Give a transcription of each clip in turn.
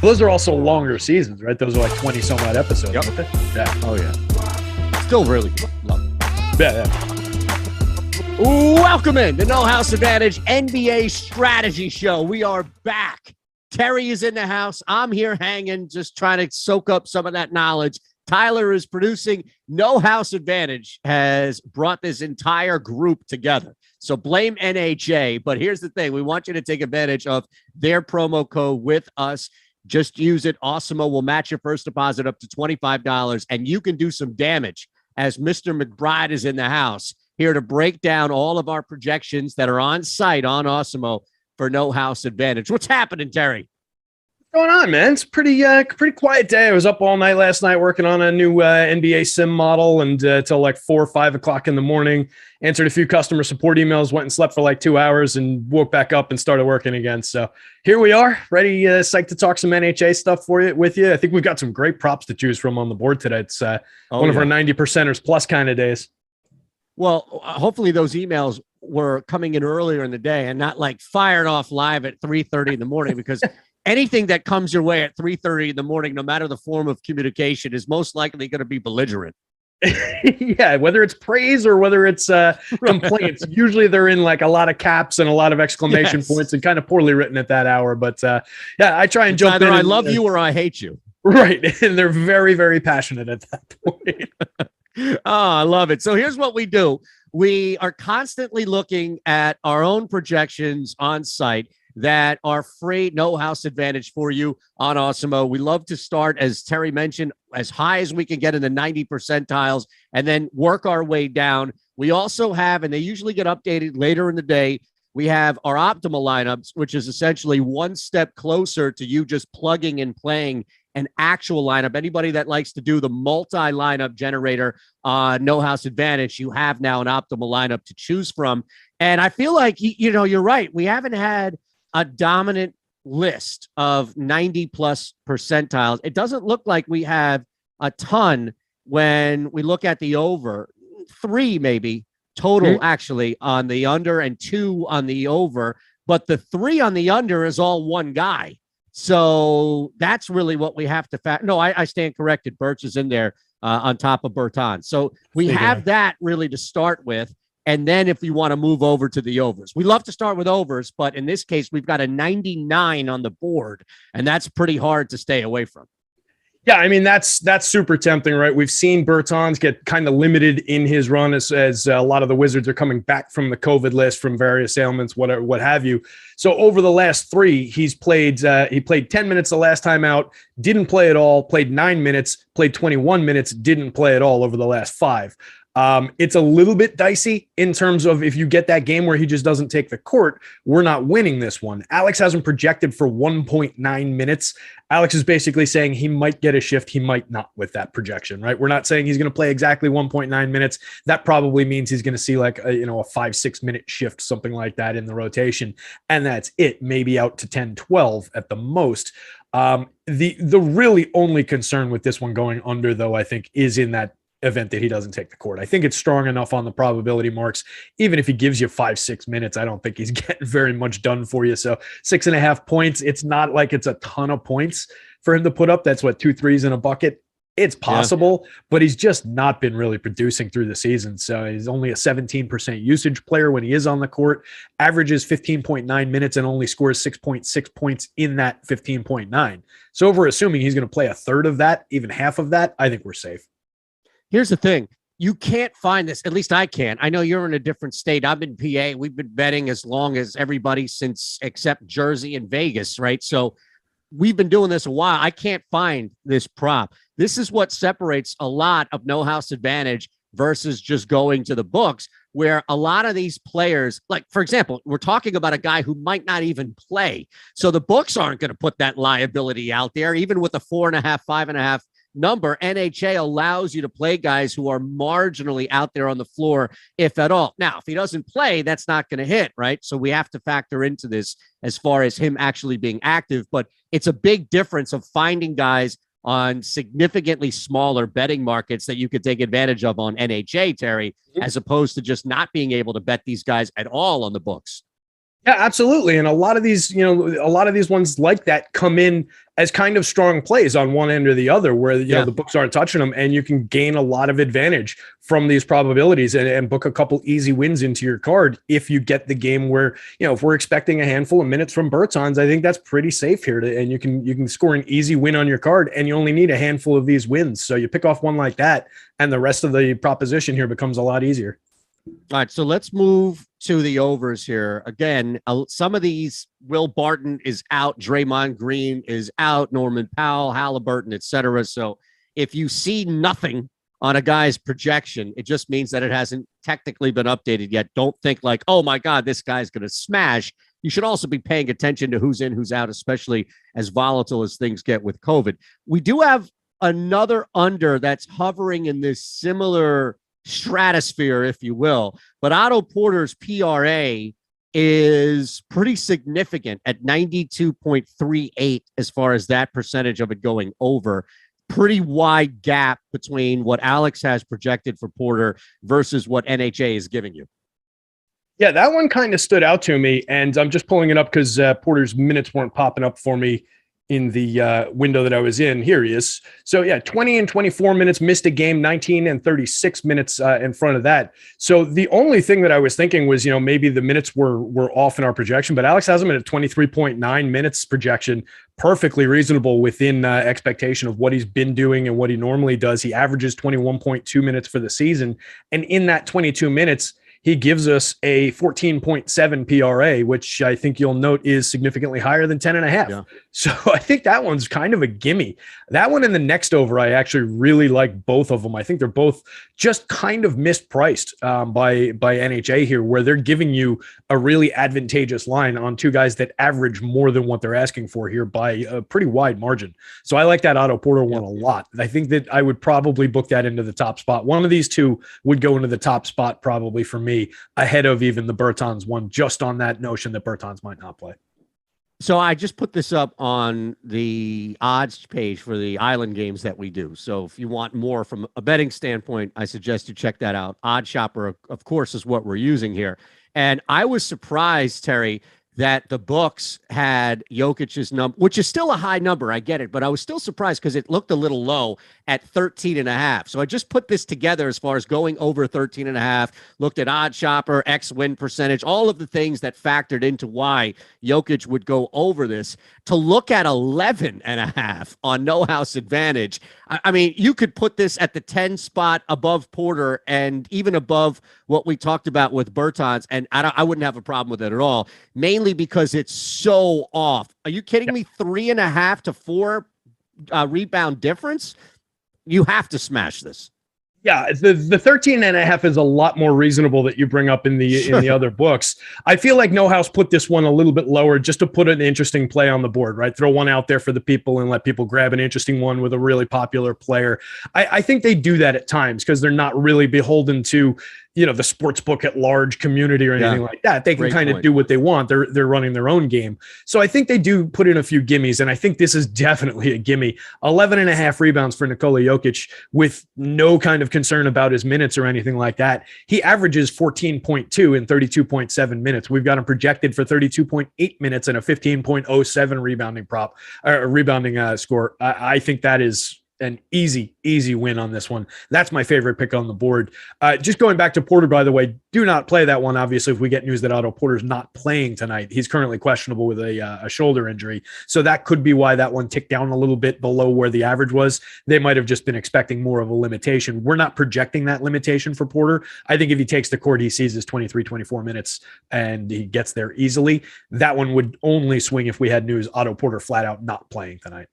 Those are also longer seasons, right? Those are like 20 some odd episodes. Yep. Aren't they? Yeah. Oh, yeah. Still really good. Love it. Yeah. Welcome in the No House Advantage NBA Strategy Show. We are back. Terry is in the house. I'm here hanging, just trying to soak up some of that knowledge. Tyler is producing. No House Advantage has brought this entire group together. So blame NHA. But here's the thing. We want you to take advantage of their promo code with us. Just use it. Awesemo will match your first deposit up to $25, and you can do some damage as Mr. McBride is in the house here to break down all of our projections that are on site on Awesemo for No House Advantage. What's happening, Terry? What's going on, man? It's pretty quiet day. I was up all night last night working on a new NBA sim model and till like 4 or 5 o'clock in the morning. Answered a few customer support emails, went and slept for like 2 hours, and woke back up and started working again. So here we are, ready, psyched to talk some NHA stuff with you. I think we've got some great props to choose from on the board today. It's one of our 90%ers plus kind of days. Well, hopefully those emails were coming in earlier in the day and not like fired off live at 3:30 in the morning, because anything that comes your way at 3:30 in the morning, no matter the form of communication, is most likely going to be belligerent. Yeah, whether it's praise or whether it's complaints, usually they're in like a lot of caps and a lot of exclamation points and kind of poorly written at that hour. But yeah, I try and jump in. Either I love you or I hate you. Right. And they're very, very passionate at that point. Oh, I love it. So here's what we do. We are constantly looking at our own projections on site that are free, no house advantage for you on Awesemo. We love to start, as Terry mentioned, as high as we can get in the 90 percentiles and then work our way down. We also have, and they usually get updated later in the day, we have our optimal lineups, which is essentially one step closer to you just plugging and playing an actual lineup. Anybody that likes to do the multi-lineup generator No House Advantage, you have now an optimal lineup to choose from. And I feel like, you're right. We haven't had a dominant list of 90 plus percentiles. It doesn't look like we have a ton when we look at the over. 3 maybe total actually on the under and 2 on the over, but the 3 on the under is all one guy. So that's really what we have to No, I stand corrected. Birch is in there on top of Bertan. So we have that really to start with. And then if you want to move over to the overs, we love to start with overs, but in this case, we've got a 99 on the board, and that's pretty hard to stay away from. Yeah, I mean, that's super tempting, right? We've seen Bertans get kind of limited in his run as a lot of the Wizards are coming back from the COVID list, from various ailments, whatever, what have you. So over the last 3, he played 10 minutes the last time out, didn't play at all, played 9 minutes, played 21 minutes, didn't play at all over the last 5. It's a little bit dicey in terms of if you get that game where he just doesn't take the court, we're not winning this one. Alex has him projected for 1.9 minutes. Alex is basically saying he might get a shift, he might not with that projection, right? We're not saying he's going to play exactly 1.9 minutes. That probably means he's going to see like a 5-6 minute shift, something like that in the rotation. And that's it, maybe out to 10, 12 at the most. The really only concern with this one going under, though, I think, is in that event that he doesn't take the court. I think it's strong enough on the probability marks. Even if he gives you 5-6 minutes, I don't think he's getting very much done for you. So 6.5 points, it's not like it's a ton of points for him to put up. That's what 2 threes in a bucket. It's possible, but he's just not been really producing through the season. So he's only a 17% usage player when he is on the court, averages 15.9 minutes and only scores 6.6 points in that 15.9. So if we're assuming he's going to play a third of that, even half of that, I think we're safe. Here's the thing. You can't find this. At least I can't. I know you're in a different state. I'm in PA. We've been betting as long as everybody since except Jersey and Vegas, right? So we've been doing this a while. I can't find this prop. This is what separates a lot of No House Advantage versus just going to the books, where a lot of these players, like, for example, we're talking about a guy who might not even play. So the books aren't going to put that liability out there, even with a 4.5, 5.5 number. NHA allows you to play guys who are marginally out there on the floor, if at all. Now, if he doesn't play, that's not going to hit, right? So we have to factor into this as far as him actually being active. But it's a big difference of finding guys on significantly smaller betting markets that you could take advantage of on NHA, Terry, as opposed to just not being able to bet these guys at all on the books. Yeah, absolutely. And a lot of these, a lot of these ones like that come in as kind of strong plays on one end or the other, where the books aren't touching them, and you can gain a lot of advantage from these probabilities and book a couple easy wins into your card if you get the game where, if we're expecting a handful of minutes from Bertans, I think that's pretty safe here. And you can score an easy win on your card, and you only need a handful of these wins. So you pick off one like that, and the rest of the proposition here becomes a lot easier. All right, so let's move to the overs here. Again, some of these, Will Barton is out, Draymond Green is out, Norman Powell, Halliburton, etc. So if you see nothing on a guy's projection, it just means that it hasn't technically been updated yet. Don't think like, oh my God, this guy's going to smash. You should also be paying attention to who's in, who's out, especially as volatile as things get with COVID. We do have another under that's hovering in this similar stratosphere, if you will, but Otto Porter's PRA is pretty significant at 92.38 as far as that percentage of it going over. Pretty wide gap between what Alex has projected for Porter versus what NHA is giving you. Yeah, that one kind of stood out to me, and I'm just pulling it up because Porter's minutes weren't popping up for me in the window that I was in. Here he is. So yeah, 20 and 24 minutes, missed a game, 19 and 36 minutes in front of that. So the only thing that I was thinking was, maybe the minutes were off in our projection, but Alex has him at 23.9 minutes projection, perfectly reasonable within expectation of what he's been doing and what he normally does. He averages 21.2 minutes for the season. And in that 22 minutes, he gives us a 14.7 PRA, which I think you'll note is significantly higher than 10.5. Yeah. So I think that one's kind of a gimme. That one and the next over, I actually really like both of them. I think they're both just kind of mispriced by NHA here, where they're giving you a really advantageous line on two guys that average more than what they're asking for here by a pretty wide margin. So I like that Otto Porter one a lot. I think that I would probably book that into the top spot. One of these two would go into the top spot probably for me, ahead of even the Bertans one, just on that notion that Bertans might not play. So I just put this up on the odds page for the island games that we do. So if you want more from a betting standpoint, I suggest you check that out. Odd Shopper, of course, is what we're using here. And I was surprised, Terry, that the books had Jokic's number, which is still a high number. I get it, but I was still surprised because it looked a little low at 13.5. So I just put this together as far as going over 13.5, looked at Odd Shopper, X win percentage, all of the things that factored into why Jokic would go over this, to look at 11.5 on No House Advantage. I mean, you could put this at the 10 spot above Porter and even above what we talked about with Bertans, and I wouldn't have a problem with it at all, mainly because it's so off. Are you kidding me? 3.5 to 4 rebound difference? You have to smash this. Yeah, the 13.5 is a lot more reasonable that you bring up in the other books. I feel like No House put this one a little bit lower just to put an interesting play on the board, right? Throw one out there for the people and let people grab an interesting one with a really popular player. I think they do that at times because they're not really beholden to, the sports book at large community or anything like that. They can kind of do what they want. They're running their own game. So I think they do put in a few gimmies, and I think this is definitely a gimme. 11.5 rebounds for Nikola Jokic with no kind of concern about his minutes or anything like that. He averages 14.2 in 32.7 minutes. We've got him projected for 32.8 minutes and a 15.07 rebounding score. I think that is an easy win on this one. That's my favorite pick on the board. Just going back to Porter, by the way, do not play that one. Obviously, if we get news that Otto Porter's not playing tonight, he's currently questionable with a shoulder injury. So that could be why that one ticked down a little bit below where the average was. They might have just been expecting more of a limitation. We're not projecting that limitation for Porter. I think if he takes the court he sees is 23, 24 minutes and he gets there easily, that one would only swing if we had news Otto Porter flat out not playing tonight.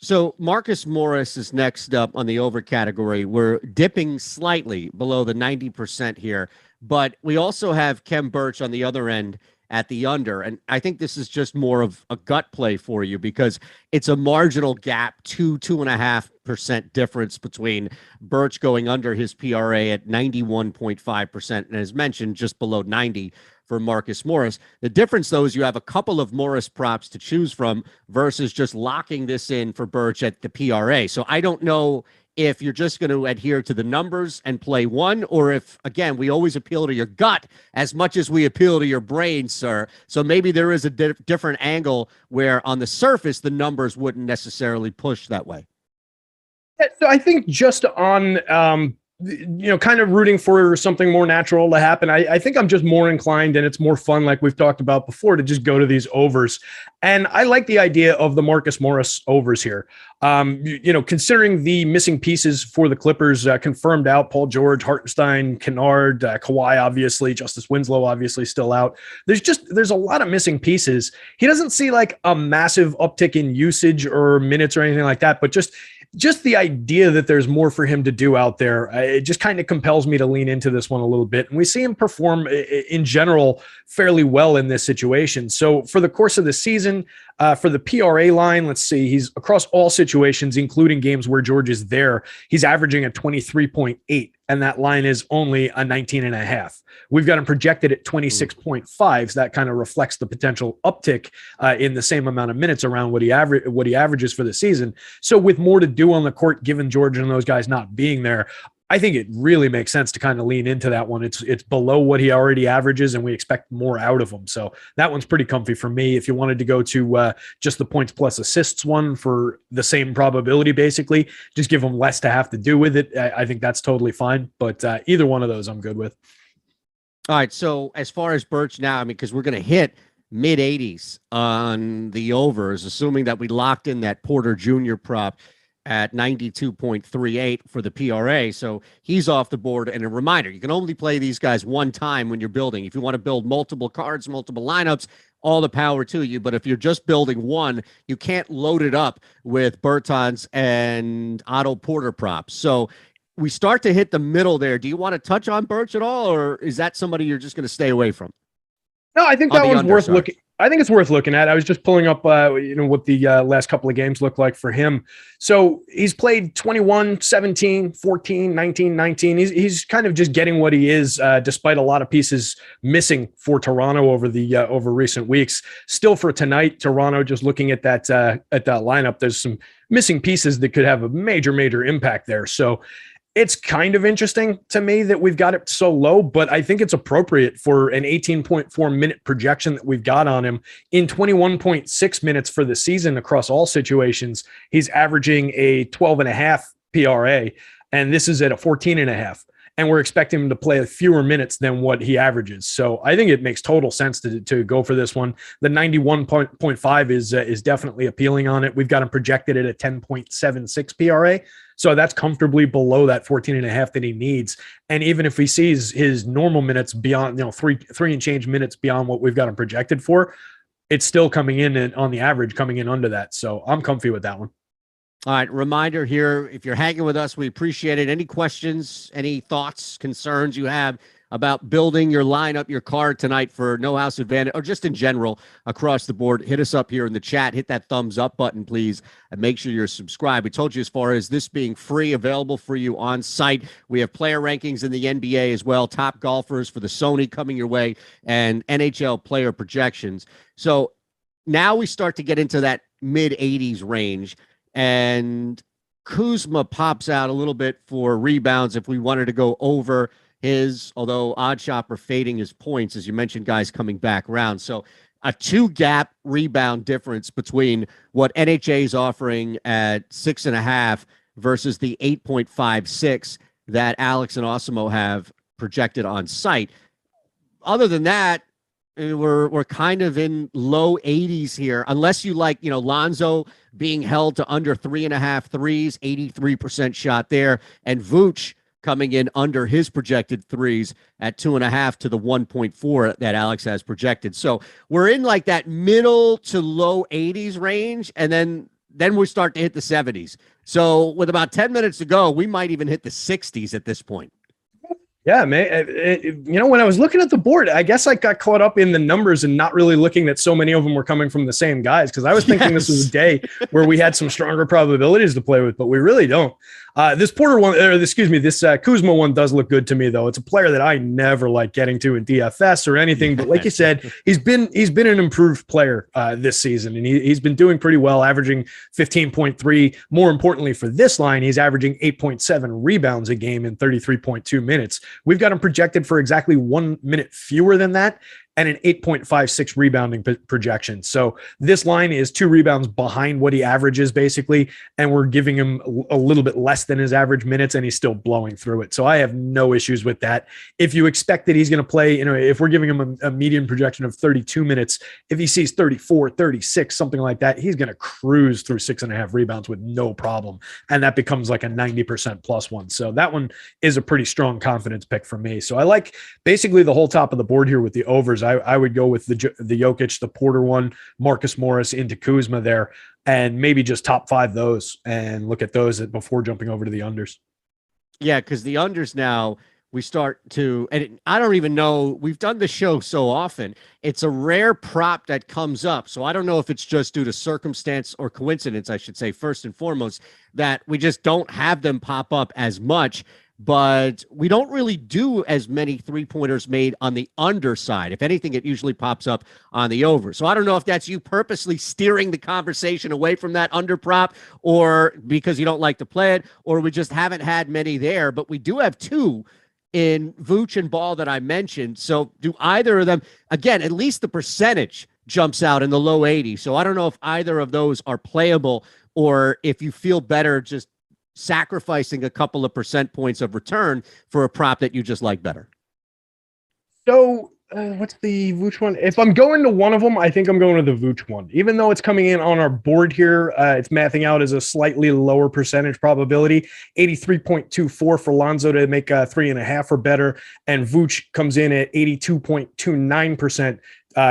So Marcus Morris is next up on the over category. We're dipping slightly below the 90% here, but we also have Khem Birch on the other end at the under. And I think this is just more of a gut play for you because it's a marginal gap, 2.5% difference between Birch going under his PRA at 91.5%. And as mentioned, just below 90 for Marcus Morris. The difference, though, is you have a couple of Morris props to choose from versus just locking this in for Birch at the PRA. So I don't know if you're just going to adhere to the numbers and play one, or if, again, we always appeal to your gut as much as we appeal to your brain, sir. So maybe there is a different angle where on the surface, the numbers wouldn't necessarily push that way. So I think just on, kind of rooting for something more natural to happen. I think I'm just more inclined, and it's more fun, like we've talked about before, to just go to these overs. And I like the idea of the Marcus Morris overs here. Considering the missing pieces for the Clippers, confirmed out: Paul George, Hartenstein, Kennard, Kawhi, obviously, Justice Winslow, obviously still out. There's a lot of missing pieces. He doesn't see like a massive uptick in usage or minutes or anything like that, but just the idea that there's more for him to do out there, it just kind of compels me to lean into this one a little bit. And we see him perform in general fairly well in this situation. So for the course of the season, for the PRA line, let's see, he's across all situations, including games where George is there, he's averaging a 23.8, and that line is only a 19.5. We've got him projected at 26.5. So that kind of reflects the potential uptick in the same amount of minutes around what he averages for the season. So with more to do on the court, given George and those guys not being there, I think it really makes sense to kind of lean into that one. It's below what he already averages, and we expect more out of him. So that one's pretty comfy for me. If you wanted to go to just the points plus assists one for the same probability, basically, just give him less to have to do with it, I think that's totally fine. But either one of those I'm good with. All right, so as far as Birch now, I mean, because we're going to hit mid-80s on the overs, assuming that we locked in that Porter Jr. prop at 92.38 for the PRA. So he's off the board. And a reminder, you can only play these guys one time when you're building. If you want to build multiple cards, multiple lineups, all the power to you. But if you're just building one, you can't load it up with Bertans and Otto Porter props. So we start to hit the middle there. Do you want to touch on Birch at all, or is that somebody you're just going to stay away from? No, I think that one's worth looking. I think it's worth looking at. I was just pulling up, what the last couple of games look like for him. So he's played 21, 17, 14, 19, 19. He's kind of just getting what he is, despite a lot of pieces missing for Toronto over recent weeks. Still for tonight, Toronto, just looking at that lineup, there's some missing pieces that could have a major, major impact there. So it's kind of interesting to me that we've got it so low, but I think it's appropriate for an 18.4 minute projection that we've got on him. In 21.6 minutes for the season across all situations, he's averaging a 12.5 PRA, and this is at a 14.5. And we're expecting him to play fewer minutes than what he averages. So I think it makes total sense to go for this one. The 91.5 is definitely appealing on it. We've got him projected at a 10.76 PRA. So that's comfortably below that 14.5 that he needs. And even if he sees his normal minutes beyond, three and change minutes beyond what we've got him projected for, it's still coming in and on the average coming in under that. So I'm comfy with that one. All right, reminder here, if you're hanging with us, we appreciate it. Any questions, any thoughts, concerns you have about building your lineup, your card tonight for No House Advantage, or just in general across the board, hit us up here in the chat. Hit that thumbs up button, please, and make sure you're subscribed. We told you as far as this being free, available for you on site. We have player rankings in the NBA as well, top golfers for the Sony coming your way, and NHL player projections. So now we start to get into that mid-80s range, and Kuzma pops out a little bit for rebounds if we wanted to go over his, although odd shopper fading his points, as you mentioned, guys coming back around. So a 2-gap rebound difference between what NHA is offering at 6.5 versus the 8.56 that Alex and Awesemo have projected on site. Other than that, we're kind of in low 80s here, unless you like, Lonzo being held to under 3.5 threes, 83% shot there, and Vooch coming in under his projected threes at 2.5 to the 1.4 that Alex has projected. So we're in like that middle to low 80s range, and then we start to hit the 70s. So with about 10 minutes to go, we might even hit the 60s at this point. Yeah, man. When I was looking at the board, I guess I got caught up in the numbers and not really looking that so many of them were coming from the same guys, because I was thinking This was a day where we had some stronger probabilities to play with, but we really don't. This Porter one, or excuse me, this Kuzma one does look good to me though. It's a player that I never like getting to in DFS or anything, but like you said, he's been an improved player this season, and he's been doing pretty well, averaging 15.3. More importantly, for this line, he's averaging 8.7 rebounds a game in 33.2 minutes. We've got him projected for exactly 1 minute fewer than that, and an 8.56 rebounding projection. So this line is 2 rebounds behind what he averages basically, and we're giving him a little bit less than his average minutes, and he's still blowing through it. So I have no issues with that. If you expect that he's going to play, if we're giving him a median projection of 32 minutes, if he sees 34, 36, something like that, he's going to cruise through 6.5 rebounds with no problem. And that becomes like a 90% plus one. So that one is a pretty strong confidence pick for me. So I like basically the whole top of the board here with the overs. I would go with the Jokic, the Porter one, Marcus Morris into Kuzma there, and maybe just top 5 those and look at those before jumping over to the unders. Yeah, because the unders now we start to, and I don't even know, we've done the show so often, it's a rare prop that comes up. So I don't know if it's just due to circumstance or coincidence, I should say, first and foremost, that we just don't have them pop up as much. But we don't really do as many three-pointers made on the underside. If anything, it usually pops up on the over. So I don't know if that's you purposely steering the conversation away from that under prop, or because you don't like to play it, or we just haven't had many there. But we do have 2 in Vooch and Ball that I mentioned. So do either of them, again, at least the percentage jumps out in the low 80s. So I don't know if either of those are playable, or if you feel better just sacrificing a couple of percent points of return for a prop that you just like better. So what's the Vooch one? If I'm going to one of them, I think I'm going to the Vooch one. Even though it's coming in on our board here, it's mathing out as a slightly lower percentage probability, 83.24 for Lonzo to make 3.5 or better, and Vooch comes in at 82.29%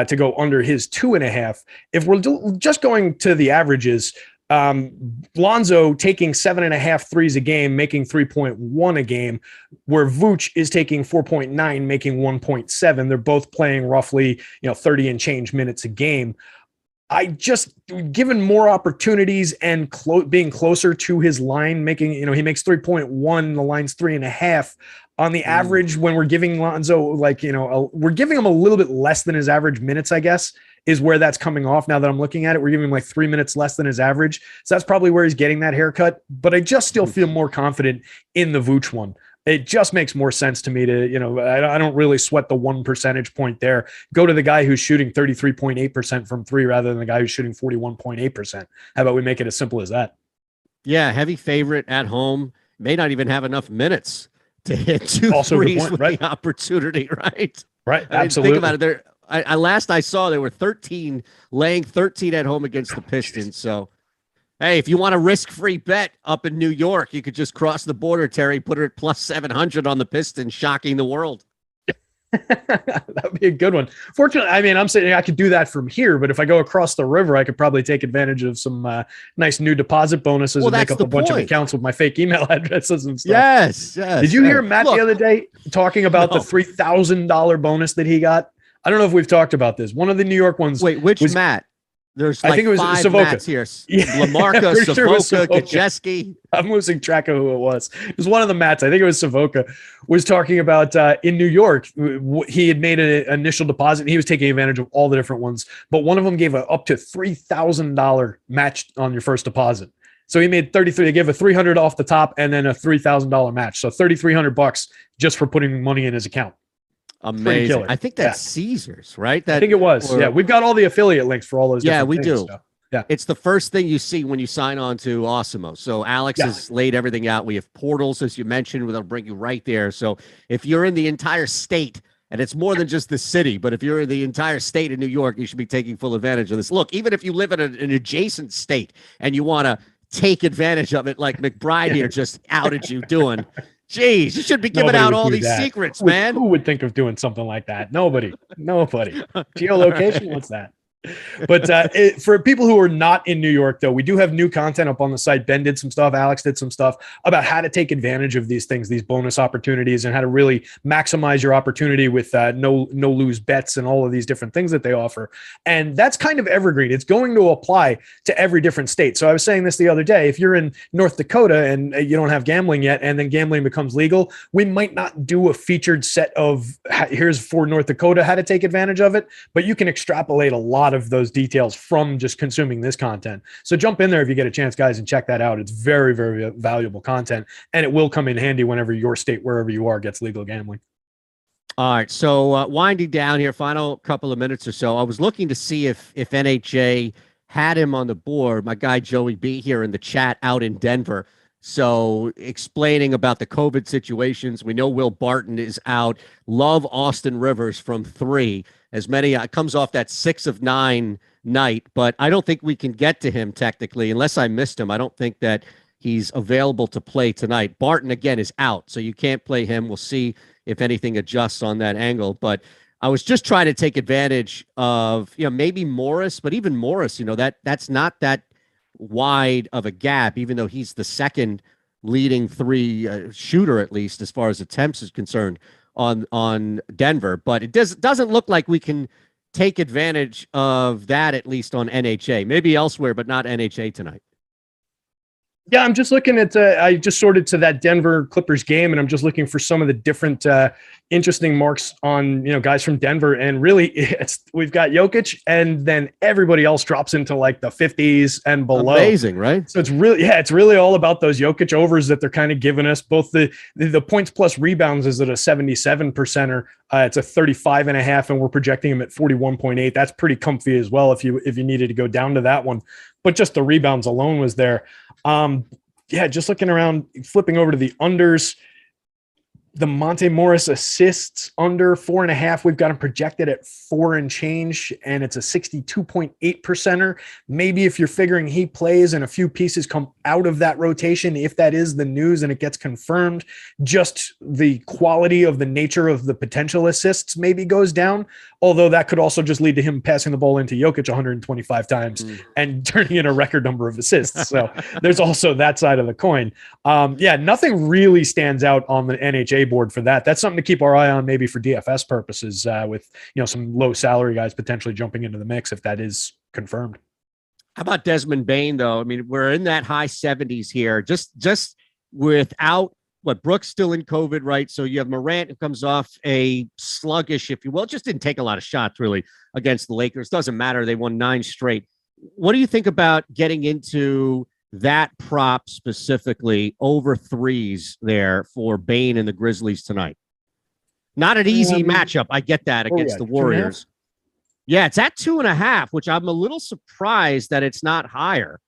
to go under his 2.5. If we're just going to the averages, Lonzo taking 7.5 threes a game, making 3.1 a game, where Vooch is taking 4.9, making 1.7. They're both playing roughly, 30 and change minutes a game. I just, given more opportunities and being closer to his line, making, he makes 3.1, the line's 3.5. On the average, when we're giving Lonzo, we're giving him a little bit less than his average minutes, I guess, is where that's coming off. Now that I'm looking at it, we're giving him like 3 minutes less than his average. So that's probably where he's getting that haircut. But I just still feel more confident in the Vooch one. It just makes more sense to me to, I don't really sweat the 1 percentage point there. Go to the guy who's shooting 33.8% from 3 rather than the guy who's shooting 41.8%. How about we make it as simple as that? Yeah, heavy favorite at home. May not even have enough minutes to hit 2 threes with the opportunity, right? Right, absolutely. Think about it. Last I saw, there were 13 laying 13 at home against the Pistons. So, hey, if you want a risk-free bet up in New York, you could just cross the border, Terry, put her at plus 700 on the Pistons, shocking the world. That would be a good one. Fortunately, I'm saying I could do that from here, but if I go across the river, I could probably take advantage of some nice new deposit bonuses and make up a bunch of accounts with my fake email addresses and stuff. Yes. Did you hear Matt the other day talking about the $3,000 bonus that he got? I don't know if we've talked about this. One of the New York ones. Wait, which Matt? There's I think it was 5 Savoca. Matts here. Yeah, Lamarca, Savoca, Kajeski. I'm losing track of who it was. It was one of the Matts. I think it was Savoca. Was talking about in New York. He had made an initial deposit, and he was taking advantage of all the different ones. But one of them gave up to $3,000 match on your first deposit. So he made 33. They gave a $300 off the top, and then a $3,000 match. So $3,300 just for putting money in his account. Amazing. I think that's Caesars, right? I think it was. Yeah, we've got all the affiliate links for all those. Yeah, we do. So, yeah, it's the first thing you see when you sign on to Awesemo. So Alex has laid everything out. We have portals, as you mentioned, that'll bring you right there. So if you're in the entire state, and it's more than just the city, but if you're in the entire state of New York, you should be taking full advantage of this. Look, even if you live in an adjacent state and you want to take advantage of it, like McBride here just outed you doing. Jeez, you should be giving out all these secrets, man. Who would think of doing something like that? Nobody. Geolocation, what's that? But for people who are not in New York, though, we do have new content up on the site. Ben did some stuff. Alex did some stuff about how to take advantage of these things, these bonus opportunities, and how to really maximize your opportunity with no lose bets and all of these different things that they offer. And that's kind of evergreen. It's going to apply to every different state. So I was saying this the other day. If you're in North Dakota and you don't have gambling yet, and then gambling becomes legal, we might not do a featured set of here's for North Dakota how to take advantage of it, but you can extrapolate a lot of those details from just consuming this content. So jump in there if you get a chance, guys, and check that out. It's very, very valuable content, and it will come in handy whenever your state, wherever you are, gets legal gambling. All right, so winding down here, final couple of minutes or so. I was looking to see if NHA had him on the board. My guy Joey B here in the chat out in Denver. So explaining about the COVID situations. We know Will Barton is out. Love Austin Rivers from 3. As many comes off that 6 of 9 night, but I don't think we can get to him technically unless I missed him. I don't think that he's available to play tonight. Barton again is out, so you can't play him. We'll see if anything adjusts on that angle. But I was just trying to take advantage of, maybe Morris, but even Morris, that's not that wide of a gap, even though he's the second leading 3 shooter, at least as far as attempts is concerned on Denver. But it doesn't look like we can take advantage of that, at least on NHA, maybe elsewhere, but not NHA tonight. Yeah, I'm just looking at, I just sorted to that Denver Clippers game, and I'm just looking for some of the different interesting marks on, guys from Denver. And really, we've got Jokic, and then everybody else drops into like the 50s and below. Amazing, right? So it's really all about those Jokic overs that they're kind of giving us. Both the points plus rebounds is at a 77%er. It's a 35.5, and we're projecting him at 41.8. That's pretty comfy as well if you needed to go down to that one. But just the rebounds alone was there. Just looking around, flipping over to the unders, the Monte Morris assists under 4.5. We've got him projected at 4 and change, and it's a 62.8%er. Maybe if you're figuring he plays and a few pieces come out of that rotation, if that is the news and it gets confirmed, just the quality of the nature of the potential assists maybe goes down. Although that could also just lead to him passing the ball into Jokic 125 times and turning in a record number of assists. So there's also that side of the coin. Nothing really stands out on the NHA board for that. That's something to keep our eye on, maybe for DFS purposes, with some low salary guys potentially jumping into the mix if that is confirmed. How about Desmond Bane, though? I mean, we're in that high 70s here, just without Brooks still in COVID, right? So you have Morant who comes off a sluggish, if you will, just didn't take a lot of shots really against the Lakers. Doesn't matter. They won 9 straight. What do you think about getting into that prop specifically over 3s there for Bane and the Grizzlies tonight? Not an easy matchup. I get that against the Warriors. Yeah, it's at 2.5, which I'm a little surprised that it's not higher.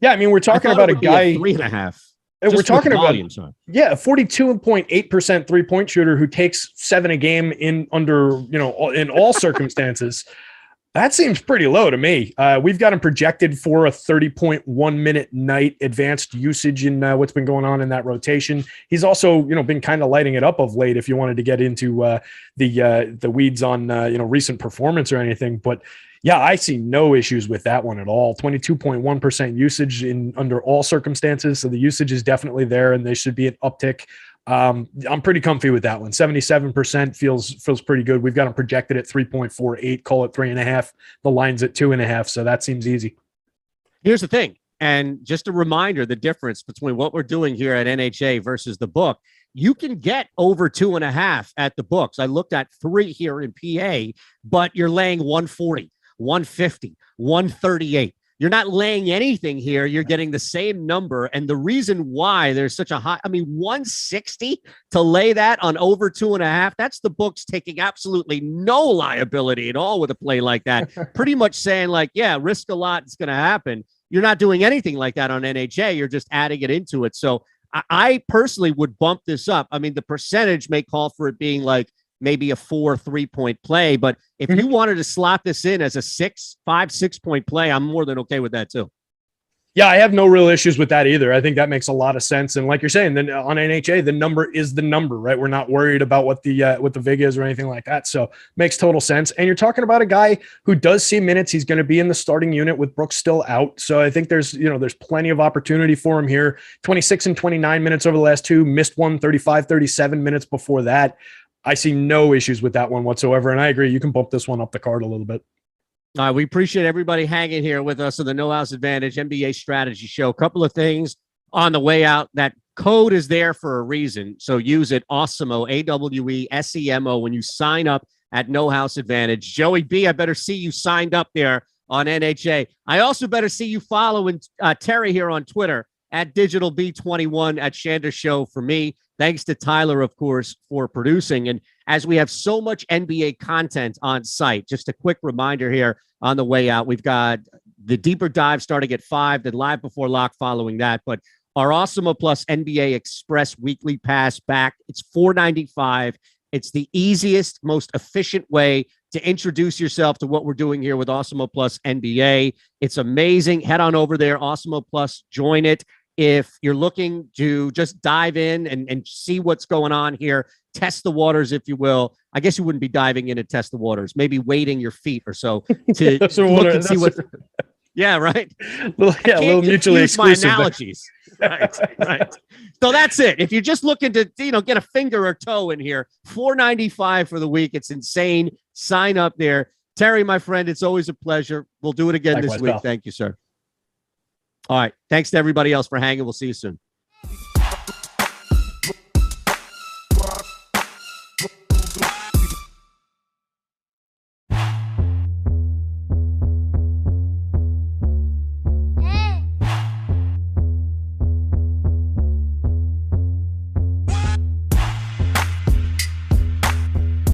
Yeah, I mean, we're talking about a guy 3.5. And we're talking about, 42.8% 3-point shooter who takes 7 a game in all circumstances. That seems pretty low to me. We've got him projected for a 30.1 minute night advanced usage in what's been going on in that rotation. He's also, been kind of lighting it up of late if you wanted to get into the weeds on, recent performance or anything. But yeah, I see no issues with that one at all. 22.1% usage under all circumstances. So the usage is definitely there, and there should be an uptick. I'm pretty comfy with that one. 77% feels pretty good. We've got them projected at 3.48, call it 3.5. The line's at 2.5. So that seems easy. Here's the thing. And just a reminder, the difference between what we're doing here at NHA versus the book. You can get over 2.5 at the books. I looked at 3 here in PA, but you're laying 140. 150, 138. You're not laying anything here. You're getting the same number. And the reason why there's such a high, 160 to lay that on over 2.5, that's the books taking absolutely no liability at all with a play like that. Pretty much saying risk a lot. It's going to happen. You're not doing anything like that on NHA. You're just adding it into it. So I personally would bump this up. The percentage may call for it being like maybe a 4 3-point play. But if you wanted to slot this in as a 5 6 point play, I'm more than okay with that too. Yeah, I have no real issues with that either. I think that makes a lot of sense. And like you're saying, then on NHA, the number is the number, right? We're not worried about what the vig is or anything like that. So makes total sense. And you're talking about a guy who does see minutes. He's going to be in the starting unit with Brooks still out. So I think there's plenty of opportunity for him here. 26 and 29 minutes over the last two, missed one, 35, 37 minutes before that. I see no issues with that one whatsoever. And I agree. You can bump this one up the card a little bit. We appreciate everybody hanging here with us on the No House Advantage NBA Strategy Show. A couple of things on the way out. That code is there for a reason, so use it. Awesemo, AWESEMO, when you sign up at No House Advantage. Joey B, I better see you signed up there on NHA. I also better see you following Terry here on Twitter at DigitalB21 at Shander Show for me. Thanks to Tyler, of course, for producing. And as we have so much NBA content on site, just a quick reminder here on the way out, we've got the deeper dive starting at 5, then live before lock following that. But our Awesemo Plus NBA Express weekly pass back, it's $4.95. It's the easiest, most efficient way to introduce yourself to what we're doing here with Awesemo Plus NBA. It's amazing. Head on over there, Awesemo Plus, join it. If you're looking to just dive in and see what's going on here, test the waters, if you will. I guess you wouldn't be diving in and test the waters, maybe wading your feet or so to look and see what. Yeah, right. A little mutually exclusive. My analogies. Right. So that's it. If you're just looking to, get a finger or toe in here, $4.95 for the week. It's insane. Sign up there. Terry, my friend, it's always a pleasure. We'll do it again Likewise, this week. Pal. Thank you, sir. All right. Thanks to everybody else for hanging. We'll see you soon.